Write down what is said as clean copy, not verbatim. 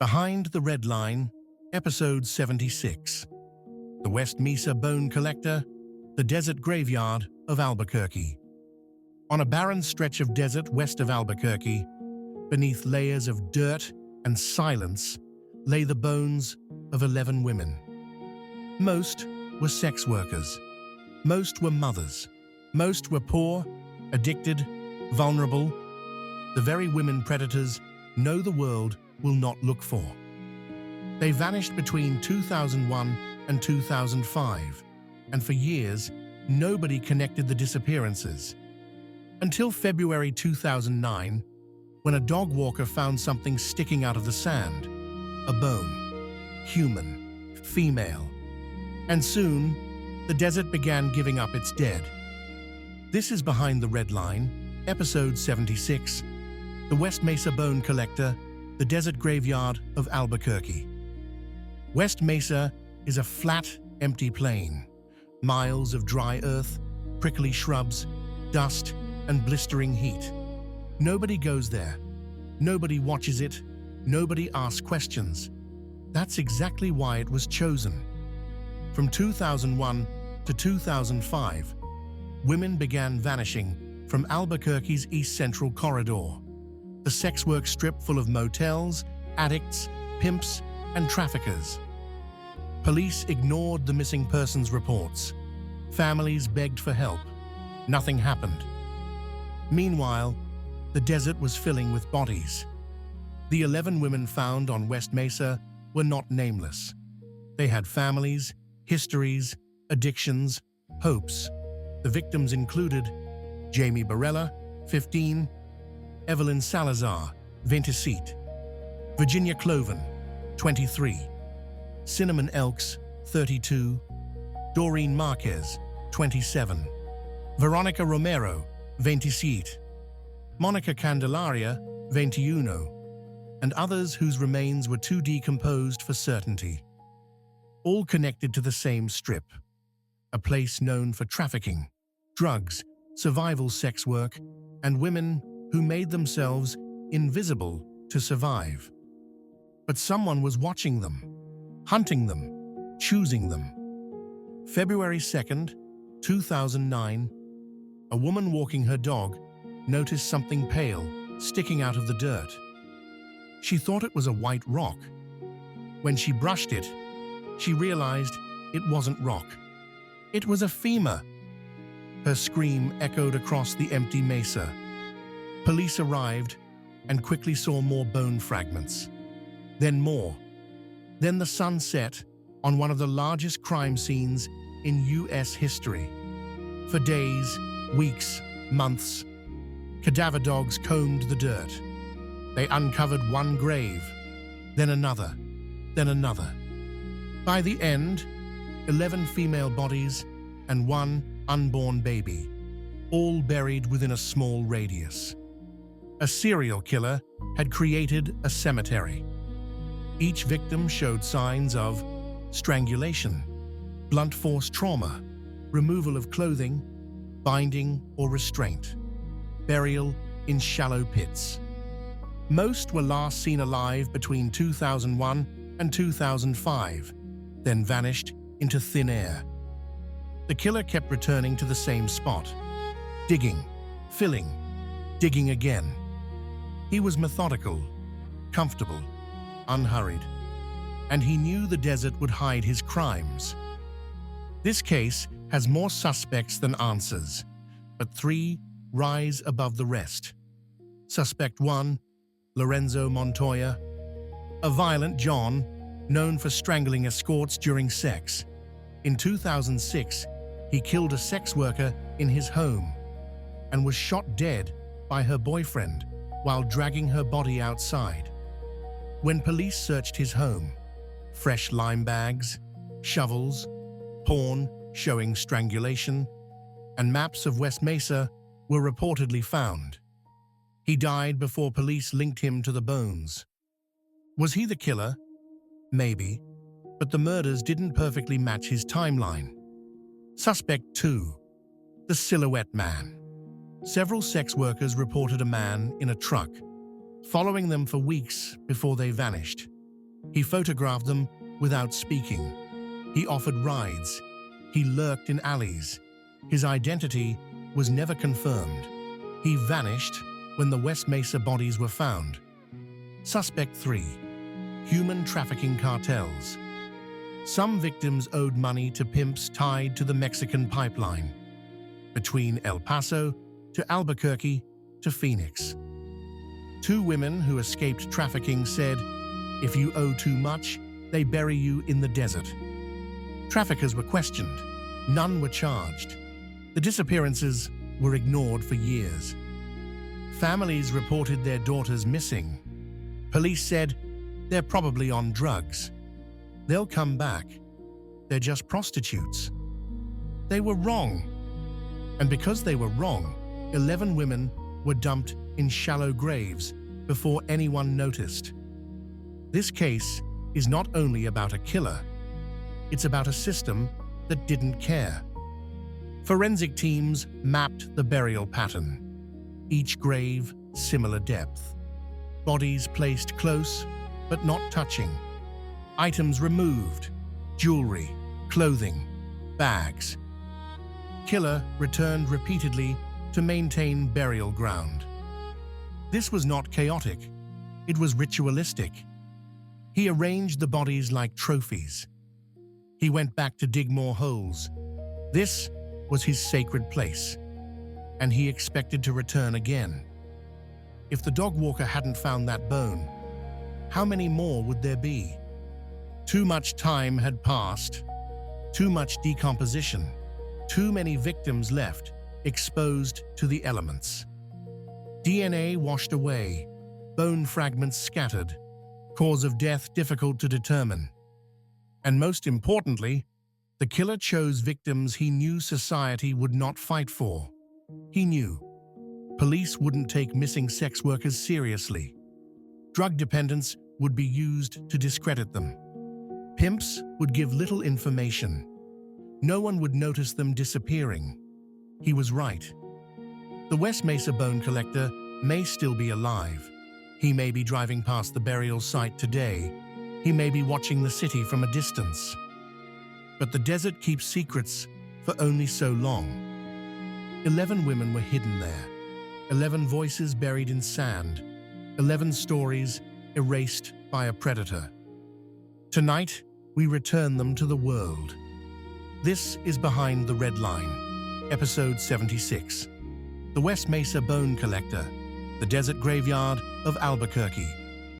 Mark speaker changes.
Speaker 1: Behind the Red Line, Episode 76. The West Mesa Bone Collector, the Desert Graveyard of Albuquerque. On a barren stretch of desert west of Albuquerque, beneath layers of dirt and silence, lay the bones of 11 women. Most were sex workers. Most were mothers. Most were poor, addicted, vulnerable. The very women predators know the world will not look for. They vanished between 2001 and 2005, and for years, nobody connected the disappearances. Until February 2009, when a dog walker found something sticking out of the sand. A bone. Human. Female. And soon, the desert began giving up its dead. This is Behind the Red Line, Episode 76, The West Mesa Bone Collector, the Desert Graveyard of Albuquerque. West Mesa is a flat, empty plain. Miles of dry earth, prickly shrubs, dust, and blistering heat. Nobody goes there. Nobody watches it. Nobody asks questions. That's exactly why it was chosen. From 2001 to 2005, women began vanishing from Albuquerque's East Central Corridor, the sex work strip full of motels, addicts, pimps, and traffickers. Police ignored the missing persons reports. Families begged for help. Nothing happened. Meanwhile, the desert was filling with bodies. The 11 women found on West Mesa were not nameless. They had families, histories, addictions, hopes. The victims included Jamie Barella, 15, Evelyn Salazar, 27, Virginia Cloven, 23, Cinnamon Elks, 32, Doreen Marquez, 27, Veronica Romero, 27, Monica Candelaria, 21, and others whose remains were too decomposed for certainty. All connected to the same strip, a place known for trafficking, drugs, survival sex work, and women who made themselves invisible to survive. But someone was watching them, hunting them, choosing them. February 2nd, 2009, a woman walking her dog noticed something pale sticking out of the dirt. She thought it was a white rock. When she brushed it, she realized it wasn't rock. It was a femur. Her scream echoed across the empty mesa. Police arrived and quickly saw more bone fragments. Then more. Then the sun set on one of the largest crime scenes in U.S. history. For days, weeks, months, cadaver dogs combed the dirt. They uncovered one grave, then another, then another. By the end, 11 female bodies and one unborn baby, all buried within a small radius. A serial killer had created a cemetery. Each victim showed signs of strangulation, blunt force trauma, removal of clothing, binding or restraint, burial in shallow pits. Most were last seen alive between 2001 and 2005, then vanished into thin air. The killer kept returning to the same spot, digging, filling, digging again. He was methodical, comfortable, unhurried, and he knew the desert would hide his crimes. This case has more suspects than answers, but 3 rise above the rest. Suspect 1, Lorenzo Montoya, a violent John known for strangling escorts during sex. In 2006, he killed a sex worker in his home and was shot dead by her boyfriend while dragging her body outside. When police searched his home, fresh lime bags, shovels, porn showing strangulation, and maps of West Mesa were reportedly found. He died before police linked him to the bones. Was he the killer? Maybe, but the murders didn't perfectly match his timeline. Suspect 2, the Silhouette Man. Several sex workers reported a man in a truck, following them for weeks before they vanished. He photographed them without speaking. He offered rides. He lurked in alleys. His identity was never confirmed. He vanished when the West Mesa bodies were found. Suspect 3. Human trafficking cartels. Some victims owed money to pimps tied to the Mexican pipeline between El Paso to Albuquerque to Phoenix. 2 women who escaped trafficking said, "If you owe too much, they bury you in the desert." Traffickers were questioned. None were charged. The disappearances were ignored for years. Families reported their daughters missing. Police said, "They're probably on drugs. They'll come back. They're just prostitutes." They were wrong. And because they were wrong, 11 women were dumped in shallow graves before anyone noticed. This case is not only about a killer, it's about a system that didn't care. Forensic teams mapped the burial pattern. Each grave, similar depth. Bodies placed close, but not touching. Items removed, jewelry, clothing, bags. Killer returned repeatedly to maintain burial ground. This was not chaotic, it was ritualistic. He arranged the bodies like trophies. He went back to dig more holes. This was his sacred place, and he expected to return again. If the dog walker hadn't found that bone, how many more would there be? Too much time had passed, too much decomposition, too many victims left, exposed to the elements. DNA washed away, bone fragments scattered, cause of death difficult to determine. And most importantly, the killer chose victims he knew society would not fight for. He knew police wouldn't take missing sex workers seriously. Drug dependents would be used to discredit them. Pimps would give little information. No one would notice them disappearing. He was right. The West Mesa bone collector may still be alive. He may be driving past the burial site today. He may be watching the city from a distance. But the desert keeps secrets for only so long. 11 women were hidden there. 11 voices buried in sand. 11 stories erased by a predator. Tonight, we return them to the world. This is Behind the Red Line, Episode 76. The West Mesa Bone Collector, the Desert Graveyard of Albuquerque.